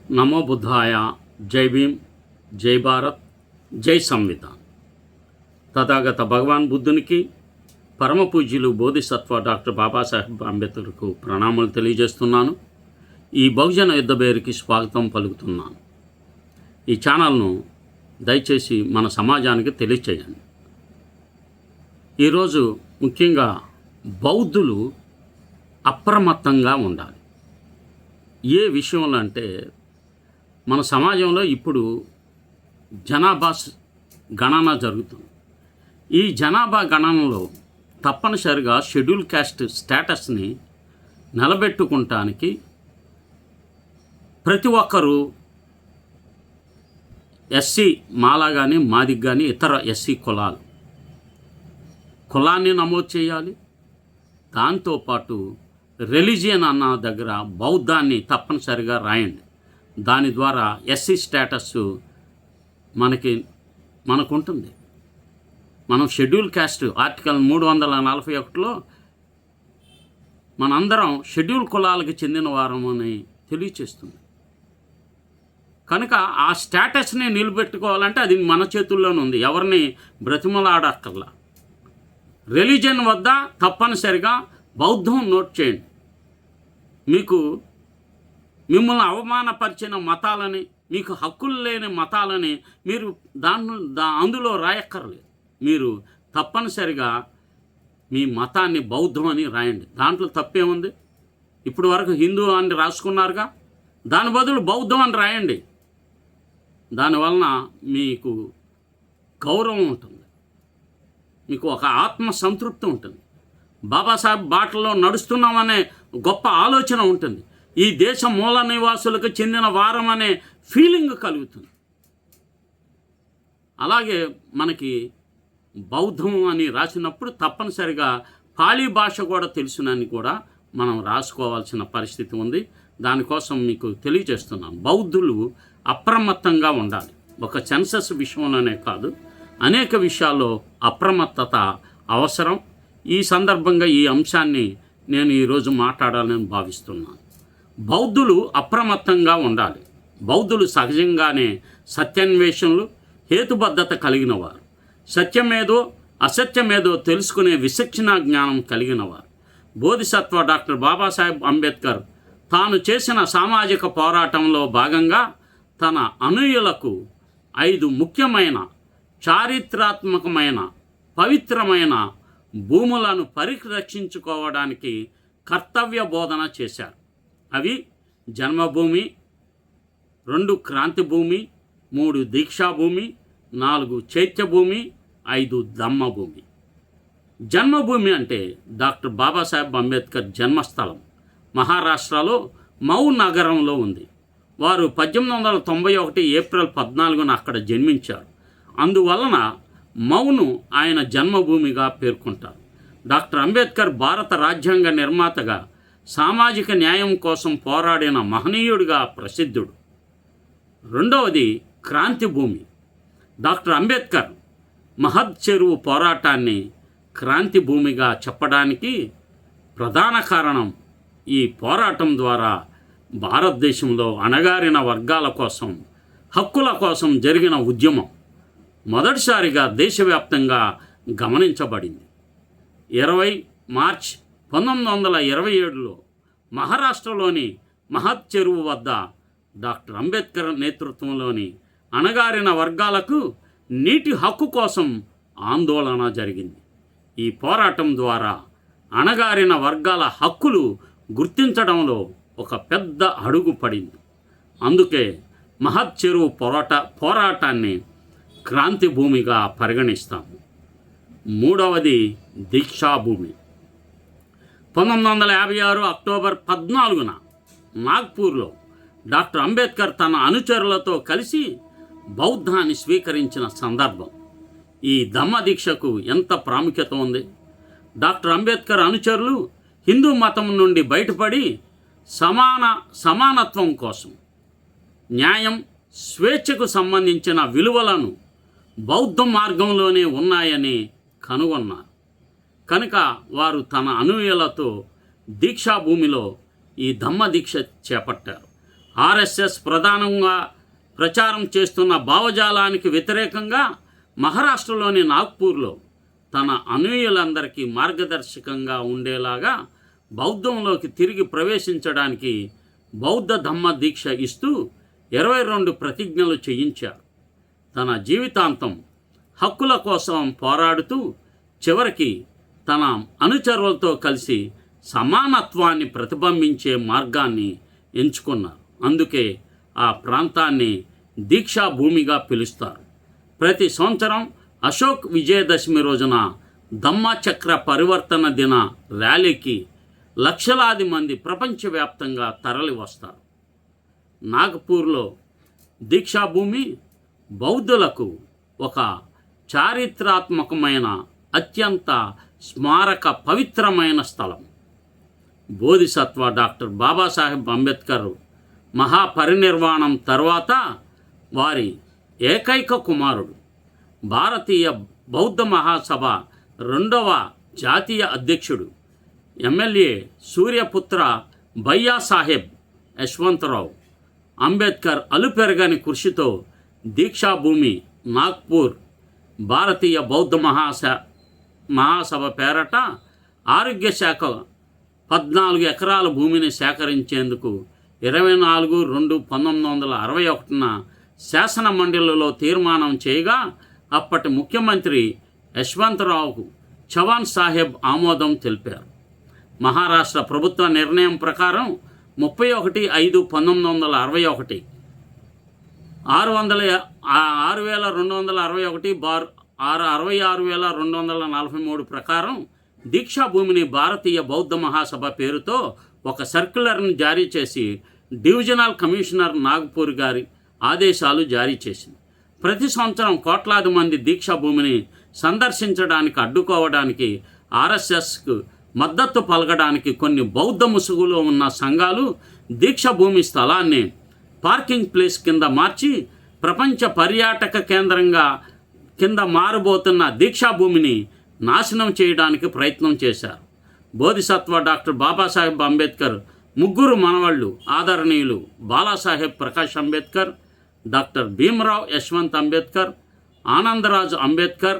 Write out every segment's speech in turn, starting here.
నమో బుద్ధాయ. జై భీమ్, జై భారత్, జై సంవిధాన్. తథాగత భగవాన్ బుద్ధునికి, పరమ పూజ్యులు బోధిసత్వ డాక్టర్ బాబాసాహెబ్ అంబేద్కర్కు ప్రణామాలు తెలియజేస్తున్నాను. ఈ బహుజన యుద్ధ బేరికి స్వాగతం పలుకుతున్నాను. ఈ ఛానల్ను దయచేసి మన సమాజానికి తెలియచేయండి. ఈరోజు ముఖ్యంగా బౌద్ధులు అప్రమత్తంగా ఉండాలి. ఏ విషయంలో అంటే, మన సమాజంలో ఇప్పుడు జనాభా గణన జరుగుతుంది. ఈ జనాభా గణనలో తప్పనిసరిగా షెడ్యూల్ క్యాస్ట్ స్టేటస్ని నిలబెట్టుకుంటానికి ప్రతి ఒక్కరూ ఎస్సీ మాలా కానీ మాదిగ్ కానీ ఇతర ఎస్సీ కులాన్ని నమోదు చేయాలి. దాంతోపాటు రిలీజియన్ అన్న దగ్గర బౌద్ధాన్ని తప్పనిసరిగా రాయండి. దాని ద్వారా ఎస్సీ స్టేటస్ మనకుంటుంది. మనం షెడ్యూల్ క్యాస్ట్ ఆర్టికల్ 341లో మనందరం షెడ్యూల్ కులాలకు చెందిన వారమని తెలియచేస్తుంది. కనుక ఆ స్టేటస్ని నిలబెట్టుకోవాలంటే అది మన చేతుల్లోనే ఉంది. ఎవరిని బ్రతిమలాడక్కర్లా. రిలీజియన్ వద్ద తప్పనిసరిగా బౌద్ధం నోట్ చేయండి. మిమ్మల్ని అవమానపరిచిన మతాలని, మీకు హక్కులు లేని మతాలని మీరు అందులో రాయక్కర్లేదు. మీరు తప్పనిసరిగా మీ మతాన్ని బౌద్ధం అని రాయండి. దాంట్లో తప్పేముంది? ఇప్పుడు వరకు హిందూ అని రాసుకున్నారుగా, దాని బదులు బౌద్ధం అని రాయండి. దానివలన మీకు గౌరవం ఉంటుంది, మీకు ఒక ఆత్మ సంతృప్తి ఉంటుంది. బాబాసాహెబ్ బాటలో నడుస్తున్నామనే గొప్ప ఆలోచన ఉంటుంది. ఈ దేశ మూల నివాసులకు చెందిన వారం అనే ఫీలింగ్ కలుగుతుంది. అలాగే మనకి బౌద్ధం అని రాసినప్పుడు తప్పనిసరిగా పాళీ భాష కూడా తెలుసునని కూడా మనం రాసుకోవాల్సిన పరిస్థితి ఉంది. దానికోసం మీకు తెలియజేస్తున్నాను. బౌద్ధులు అప్రమత్తంగా ఉండాలి. ఒక సెన్సస్ విషయంలోనే కాదు, అనేక విషయాల్లో అప్రమత్తత అవసరం. ఈ సందర్భంగా ఈ అంశాన్ని నేను ఈరోజు మాట్లాడాలని భావిస్తున్నాను. బౌద్ధులు అప్రమత్తంగా ఉండాలి. బౌద్ధులు సహజంగానే సత్యాన్వేషణలు, హేతుబద్ధత కలిగిన వారు. సత్యమేదో అసత్యమేదో తెలుసుకునే విచక్షణ జ్ఞానం కలిగిన వారు. బోధిసత్వ డాక్టర్ బాబాసాహెబ్ అంబేద్కర్ తాను చేసిన సామాజిక పోరాటంలో భాగంగా తన అనుయులకు 5 ముఖ్యమైన చారిత్రాత్మకమైన పవిత్రమైన భూములను పరిరక్షించుకోవడానికి కర్తవ్య బోధన చేశారు. అవి జన్మభూమి, 2 క్రాంతి భూమి, 3 దీక్షాభూమి, 4 చైత్యభూమి, 5 ధమ్మభూమి. జన్మభూమి అంటే డాక్టర్ బాబాసాహెబ్ అంబేద్కర్ జన్మస్థలం మహారాష్ట్రలో మౌ నగరంలో ఉంది. వారు 1891 ఏప్రిల్ 14న అక్కడ జన్మించారు. అందువలన మౌను ఆయన జన్మభూమిగా పేర్కొంటారు. డాక్టర్ అంబేద్కర్ భారత రాజ్యాంగ నిర్మాతగా, సామాజిక న్యాయం కోసం పోరాడిన మహనీయుడిగా ప్రసిద్ధుడు. 2వది క్రాంతి భూమి. డాక్టర్ అంబేద్కర్ మహద్ చెరువు పోరాటాన్ని క్రాంతి భూమిగా చెప్పడానికి ప్రధాన కారణం, ఈ పోరాటం ద్వారా భారతదేశంలో అణగారిన వర్గాల కోసం, హక్కుల కోసం జరిగిన ఉద్యమం మొదటిసారిగా దేశవ్యాప్తంగా గమనించబడింది. 20 మార్చ్ 1927లో మహారాష్ట్రలోని మహద్ చెరువు వద్ద డాక్టర్ అంబేద్కర్ నేతృత్వంలోని అణగారిన వర్గాలకు నీటి హక్కు కోసం ఆందోళన జరిగింది. ఈ పోరాటం ద్వారా అణగారిన వర్గాల హక్కులు గుర్తించడంలో ఒక పెద్ద అడుగు పడింది. అందుకే మహద్ చెరువు పోరాటాన్ని క్రాంతి భూమిగా పరిగణిస్తాము. 3వది దీక్షాభూమి. 1956 అక్టోబర్ 14న నాగ్పూర్లో డాక్టర్ అంబేద్కర్ తన అనుచరులతో కలిసి బౌద్ధాన్ని స్వీకరించిన సందర్భం. ఈ ధమ్మ దీక్షకు ఎంత ప్రాముఖ్యత ఉంది! డాక్టర్ అంబేద్కర్ అనుచరులు హిందూ మతం నుండి బయటపడి సమానత్వం కోసం, న్యాయం, స్వేచ్ఛకు సంబంధించిన విలువలను బౌద్ధ మార్గంలోనే ఉన్నాయని కనుగొన్నారు. కనుక వారు తన అనుయాయులతో దీక్షాభూమిలో ఈ ధమ్మ దీక్ష చేపట్టారు. ఆర్ఎస్ఎస్ ప్రధానంగా ప్రచారం చేస్తున్న భావజాలానికి వ్యతిరేకంగా మహారాష్ట్రలోని నాగ్పూర్లో తన అనుయాయులందరికీ మార్గదర్శకంగా ఉండేలాగా బౌద్ధంలోకి తిరిగి ప్రవేశించడానికి బౌద్ధ ధమ్మ దీక్ష ఇస్తూ 22 ప్రతిజ్ఞలు చేయించారు. తన జీవితాంతం హక్కుల కోసం పోరాడుతూ చివరికి తన అనుచరులతో కలిసి సమానత్వాన్ని ప్రతిబింబించే మార్గాన్ని ఎంచుకున్నారు. అందుకే ఆ ప్రాంతాన్ని దీక్షా భూమిగా పిలుస్తారు. ప్రతి సంవత్సరం అశోక్ విజయదశమి రోజున ధమ్మచక్ర పరివర్తన దిన ర్యాలీకి లక్షలాది మంది ప్రపంచవ్యాప్తంగా తరలి వస్తారు. నాగపూర్లో దీక్షాభూమి బౌద్ధులకు ఒక చారిత్రాత్మకమైన అత్యంత స్మారక పవిత్రమైన స్థలం. బోధిసత్వ డాక్టర్ బాబాసాహెబ్ అంబేద్కర్ మహాపరినిర్వాణం తర్వాత వారి ఏకైక కుమారుడు, భారతీయ బౌద్ధ మహాసభ 2వ జాతీయ అధ్యక్షుడు, ఎమ్మెల్యే సూర్యపుత్ర భయ్యాసాహెబ్ యశ్వంతరావు అంబేద్కర్ అలుపెరగని కృషితో దీక్షాభూమి నాగ్పూర్ భారతీయ బౌద్ధ మహాసభ పేరట ఆరోగ్య శాఖ 14 ఎకరాల భూమిని సేకరించేందుకు 24/2/1961 శాసన మండలిలో తీర్మానం చేయగా అప్పటి ముఖ్యమంత్రి యశ్వంతరావుకు చవాన్ సాహెబ్ ఆమోదం తెలిపారు. మహారాష్ట్ర ప్రభుత్వ నిర్ణయం ప్రకారం 31/5/1961 6261/666243 ప్రకారం దీక్షా భూమిని భారతీయ బౌద్ధ మహాసభ పేరుతో ఒక సర్క్యులర్ని జారీ చేసి డివిజనల్ కమిషనర్ నాగ్పూర్ గారి ఆదేశాలు జారీ చేసింది. ప్రతి సంవత్సరం కోట్లాది మంది దీక్షా భూమిని సందర్శించడానికి అడ్డుకోవడానికి ఆర్ఎస్ఎస్కు మద్దతు పలకడానికి కొన్ని బౌద్ధ ముసుగులో ఉన్న సంఘాలు దీక్షాభూమి స్థలాన్ని పార్కింగ్ ప్లేస్ కింద మార్చి ప్రపంచ పర్యాటక కేంద్రంగా కింద మారబోతున్న దీక్షాభూమిని నాశనం చేయడానికి ప్రయత్నం చేశారు. బోధిసత్వ డాక్టర్ బాబాసాహెబ్ అంబేద్కర్ 3 మనవళ్ళు ఆదరణీయులు బాలాసాహెబ్ ప్రకాష్ అంబేద్కర్, డాక్టర్ భీమరావ్ యశ్వంత్ అంబేద్కర్, ఆనందరాజు అంబేద్కర్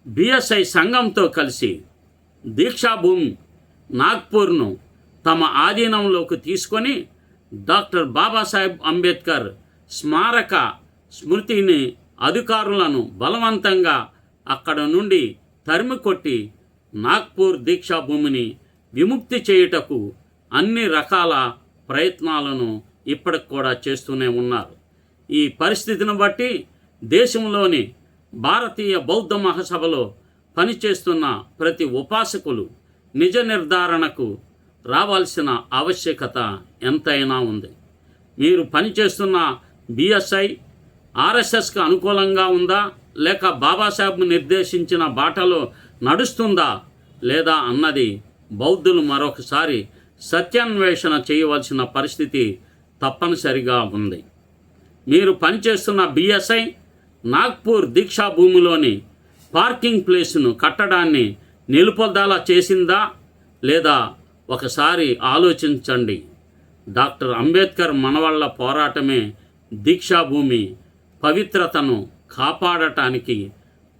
బిఎస్ఐ సంఘంతో కలిసి దీక్షాభూమి నాగ్పూర్ను తమ ఆధీనంలోకి తీసుకొని డాక్టర్ బాబాసాహెబ్ అంబేద్కర్ స్మారక స్మృతిని అధికారులను బలవంతంగా అక్కడ నుండి తరిమికొట్టి నాగ్పూర్ దీక్షాభూమిని విముక్తి చేయుటకు అన్ని రకాల ప్రయత్నాలను ఇప్పటికి కూడా చేస్తూనే ఉన్నారు. ఈ పరిస్థితిని బట్టి దేశంలోని భారతీయ బౌద్ధ మహాసభలో పనిచేస్తున్న ప్రతి ఉపాసకులు నిజ నిర్ధారణకు రావాల్సిన ఆవశ్యకత ఎంతైనా ఉంది. మీరు పనిచేస్తున్న బిఎస్ఐ ఆర్ఎస్ఎస్కు అనుకూలంగా ఉందా, లేక బాబాసాహెబ్ నిర్దేశించిన బాటలో నడుస్తుందా లేదా అన్నది బౌద్ధులు మరొకసారి సత్యాన్వేషణ చేయవలసిన పరిస్థితి తప్పనిసరిగా ఉంది. మీరు పనిచేస్తున్న బిఎస్ఐ నాగ్పూర్ దీక్షాభూమిలోని పార్కింగ్ ప్లేస్ను కట్టడాన్ని నిలుపుదల చేసిందా లేదా ఒకసారి ఆలోచించండి. డాక్టర్ అంబేద్కర్ మనవళ్ళ పోరాటమే దీక్షాభూమి పవిత్రతను కాపాడటానికి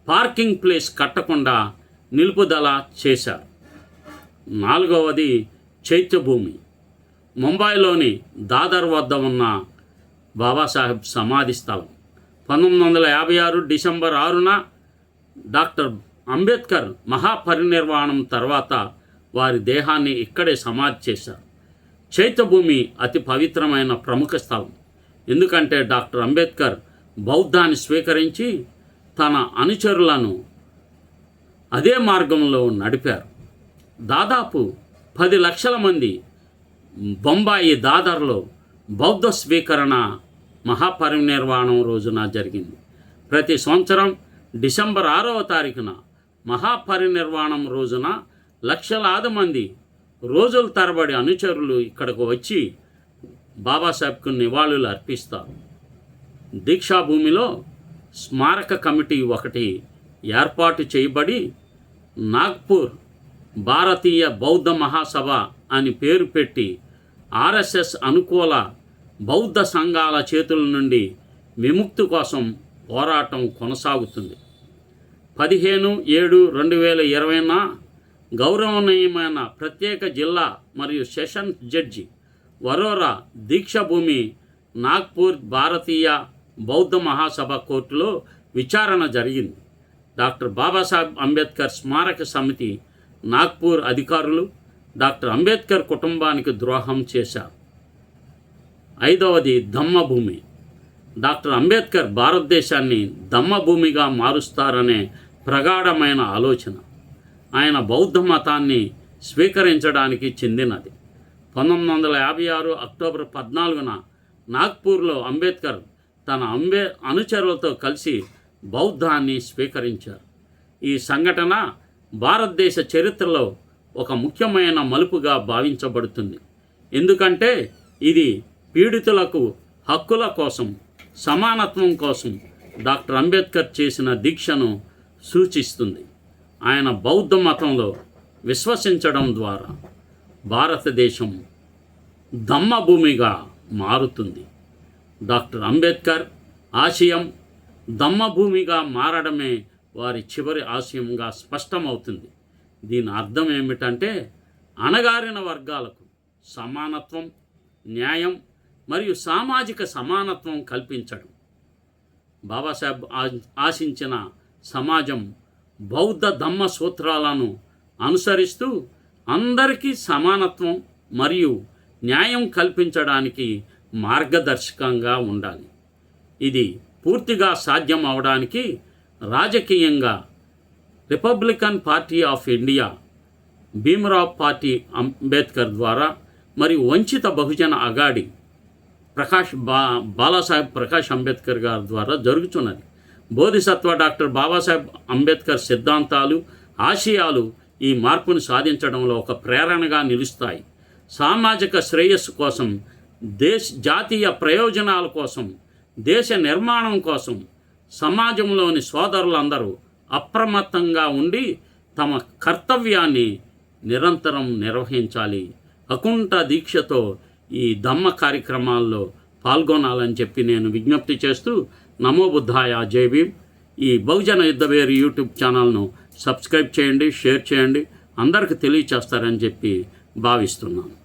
పార్కింగ్ ప్లేస్ కట్టకుండా నిలుపుదల చేశారు. 4వది చైత్యభూమి. ముంబైలోని దాదర్ వద్ద ఉన్న బాబాసాహెబ్ సమాధి స్థలం. 1956 డిసెంబర్ 6న డాక్టర్ అంబేద్కర్ మహాపరినిర్వాణం తర్వాత వారి దేహాన్ని ఇక్కడే సమాధి చేశారు. చైత్యభూమి అతి పవిత్రమైన ప్రముఖ స్థలం. ఎందుకంటే డాక్టర్ అంబేద్కర్ బౌద్ధాన్ని స్వీకరించి తన అనుచరులను అదే మార్గంలో నడిపారు. దాదాపు 10 లక్షల మంది బొంబాయి దాదర్లో బౌద్ధ స్వీకరణ మహాపరినిర్వాణం రోజున జరిగింది. ప్రతి సంవత్సరం డిసెంబర్ 6వ తారీఖున మహాపరినిర్వాణం రోజున లక్షలాది మంది రోజుల తరబడి అనుచరులు ఇక్కడకు వచ్చి బాబాసాహెబ్కు నివాళులు అర్పిస్తారు. దీక్షాభూమిలో స్మారక కమిటీ ఒకటి ఏర్పాటు చేయబడి నాగ్పూర్ భారతీయ బౌద్ధ మహాసభ అని పేరు పెట్టి ఆర్ఎస్ఎస్ అనుకూల బౌద్ధ సంఘాల చేతుల నుండి విముక్తి కోసం పోరాటం కొనసాగుతుంది. 15/7/2020న గౌరవనీయమైన ప్రత్యేక జిల్లా మరియు సెషన్స్ జడ్జి వరోరా దీక్షభూమి నాగ్పూర్ భారతీయ బౌద్ధ మహాసభ కోర్టులో విచారణ జరిగింది. డాక్టర్ బాబాసాహెబ్ అంబేద్కర్ స్మారక సమితి నాగ్పూర్ అధికారులు డాక్టర్ అంబేద్కర్ కుటుంబానికి ద్రోహం చేశారు. 5వది ధమ్మభూమి. డాక్టర్ అంబేద్కర్ భారతదేశాన్ని ధమ్మభూమిగా మారుస్తారనే ప్రగాఢమైన ఆలోచన ఆయన బౌద్ధ మతాన్ని స్వీకరించడానికి చెందినది. 1956 అక్టోబర్ 14న నాగ్పూర్లో అంబేద్కర్ తన అనుచరులతో కలిసి బౌద్ధాన్ని స్వీకరించారు. ఈ సంఘటన భారతదేశ చరిత్రలో ఒక ముఖ్యమైన మలుపుగా భావించబడుతుంది. ఎందుకంటే ఇది పీడితులకు హక్కుల కోసం, సమానత్వం కోసం డాక్టర్ అంబేద్కర్ చేసిన దీక్షను సూచిస్తుంది. ఆయన బౌద్ధ మతంలో విశ్వసించడం ద్వారా భారతదేశం ధమ్మభూమిగా మారుతుంది. డాక్టర్ అంబేద్కర్ ఆశయం ధమ్మభూమిగా మారడమే వారి చివరి ఆశయంగా స్పష్టమవుతుంది. దీని అర్థం ఏమిటంటే అణగారిన వర్గాలకు సమానత్వం, న్యాయం మరియు సామాజిక సమానత్వం కల్పించడం. బాబాసాహెబ్ ఆశించిన సమాజం బౌద్ధ ధమ్మ సూత్రాలను అనుసరిస్తూ అందరికీ సమానత్వం మరియు న్యాయం కల్పించడానికి మార్గదర్శకంగా ఉండాలి. ఇది పూర్తిగా సాధ్యం అవడానికి రాజకీయంగా Republican party of India, Bhimrao party Ambedkar ద్వారా మరియు వంచిత బహుజన అగాడి బాలాసాహెబ్ ప్రకాష్ అంబేద్కర్ గారి ద్వారా జరుగుతున్నది. బోధిసత్వ డాక్టర్ బాబాసాహెబ్ అంబేద్కర్ సిద్ధాంతాలు, ఆశయాలు ఈ మార్పును సాధించడంలో ఒక ప్రేరణగా నిలుస్తాయి. సామాజిక శ్రేయస్సు కోసం, జాతీయ ప్రయోజనాల కోసం, దేశ నిర్మాణం కోసం సమాజంలోని సోదరులందరూ అప్రమత్తంగా ఉండి తమ కర్తవ్యాన్ని నిరంతరం నిర్వహించాలి. అకుంఠ దీక్షతో ఈ ధమ్మ కార్యక్రమాల్లో పాల్గొనాలని చెప్పి నేను విజ్ఞప్తి చేస్తూ నమో బుద్ధాయ, జై భీమ్. ఈ బహుజన యుద్ధవేరు యూట్యూబ్ ఛానల్ను సబ్స్క్రైబ్ చేయండి, షేర్ చేయండి, అందరికీ తెలియచేస్తారని చెప్పి భావిస్తున్నాను.